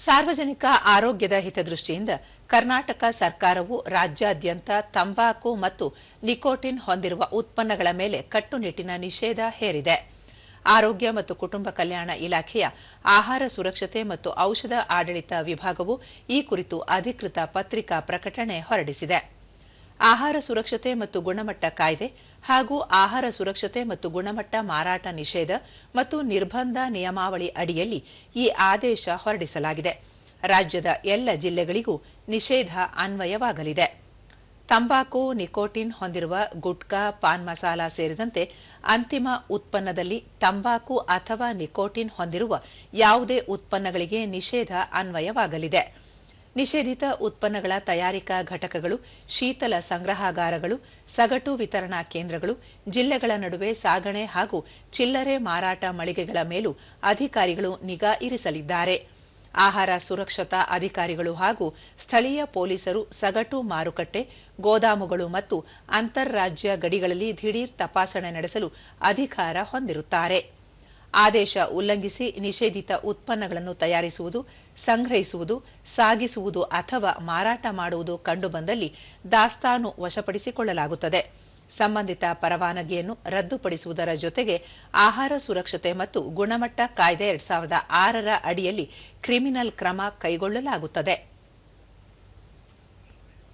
ಸಾರ್ವಜನಿಕ ಆರೋಗ್ಯದ ಹಿತದೃಷ್ಟಿಯಿಂದ ಕರ್ನಾಟಕ ಸರ್ಕಾರವು ರಾಜ್ಯಾದ್ಯಂತ ತಂಬಾಕು ಮತ್ತು ನಿಕೋಟಿನ್ ಹೊಂದಿರುವ ಉತ್ಪನ್ನಗಳ ಮೇಲೆ ಕಟ್ಟುನಿಟ್ಟಿನ ನಿಷೇಧ ಹೇರಿದೆ. ಆರೋಗ್ಯ ಮತ್ತು ಕುಟುಂಬ ಕಲ್ಯಾಣ ಇಲಾಖೆಯ ಆಹಾರ ಸುರಕ್ಷತೆ ಮತ್ತು ಔಷಧ ಆಡಳಿತ ವಿಭಾಗವು ಈ ಕುರಿತು ಅಧಿಕೃತ ಪತ್ರಿಕಾ ಪ್ರಕಟಣೆ ಹೊರಡಿಸಿದೆ. ಆಹಾರ ಸುರಕ್ಷತೆ ಮತ್ತು ಗುಣಮಟ್ಟ ಕಾಯ್ದೆ ಹಾಗೂ ಆಹಾರ ಸುರಕ್ಷತೆ ಮತ್ತು ಗುಣಮಟ್ಟ ಮಾರಾಟ ನಿಷೇಧ ಮತ್ತು ನಿರ್ಬಂಧ ನಿಯಮಾವಳಿ ಅಡಿಯಲ್ಲಿ ಈ ಆದೇಶ ಹೊರಡಿಸಲಾಗಿದೆ. ರಾಜ್ಯದ ಎಲ್ಲ ಜಿಲ್ಲೆಗಳಿಗೂ ನಿಷೇಧ ಅನ್ವಯವಾಗಲಿದೆ. ತಂಬಾಕು, ನಿಕೋಟಿನ್ ಹೊಂದಿರುವ ಗುಟ್ಕಾ, ಪಾನ್ ಮಸಾಲ ಸೇರಿದಂತೆ ಅಂತಿಮ ಉತ್ಪನ್ನದಲ್ಲಿ ತಂಬಾಕು ಅಥವಾ ನಿಕೋಟಿನ್ ಹೊಂದಿರುವ ಯಾವುದೇ ಉತ್ಪನ್ನಗಳಿಗೆ ನಿಷೇಧ ಅನ್ವಯವಾಗಲಿದೆ. ನಿಷೇಧಿತ ಉತ್ಪನ್ನಗಳ ತಯಾರಿಕಾ ಘಟಕಗಳು, ಶೀತಲ ಸಂಗ್ರಹಾಗಾರಗಳು, ಸಗಟು ವಿತರಣಾ ಕೇಂದ್ರಗಳು, ಜಿಲ್ಲೆಗಳ ನಡುವೆ ಸಾಗಣೆ ಹಾಗೂ ಚಿಲ್ಲರೆ ಮಾರಾಟ ಮಳಿಗೆಗಳ ಮೇಲೂ ಅಧಿಕಾರಿಗಳು ನಿಗಾ ಇರಿಸಲಿದ್ದಾರೆ. ಆಹಾರ ಸುರಕ್ಷತಾ ಅಧಿಕಾರಿಗಳು ಹಾಗೂ ಸ್ಥಳೀಯ ಪೊಲೀಸರು ಸಗಟು ಮಾರುಕಟ್ಟೆ, ಗೋದಾಮುಗಳು ಮತ್ತು ಅಂತಾರಾಜ್ಯ ಗಡಿಗಳಲ್ಲಿ ದಿಢೀರ್ ತಪಾಸಣೆ ನಡೆಸಲು ಅಧಿಕಾರ ಹೊಂದಿರುತ್ತಾರೆ. ಆದೇಶ ಉಲ್ಲಂಘಿಸಿ ನಿಷೇಧಿತ ಉತ್ಪನ್ನಗಳನ್ನು ತಯಾರಿಸುವುದು, ಸಂಗ್ರಹಿಸುವುದು, ಸಾಗಿಸುವುದು ಅಥವಾ ಮಾರಾಟ ಮಾಡುವುದು ಕಂಡುಬಂದಲ್ಲಿ ದಾಸ್ತಾನು ವಶಪಡಿಸಿಕೊಳ್ಳಲಾಗುತ್ತದೆ. ಸಂಬಂಧಿತ ಪರವಾನಗಿಯನ್ನು ರದ್ದುಪಡಿಸುವುದರ ಜೊತೆಗೆ ಆಹಾರ ಸುರಕ್ಷತೆ ಮತ್ತು ಗುಣಮಟ್ಟ ಕಾಯ್ದೆ 2006ರ ಅಡಿಯಲ್ಲಿ ಕ್ರಿಮಿನಲ್ ಕ್ರಮ ಕೈಗೊಳ್ಳಲಾಗುತ್ತದೆ.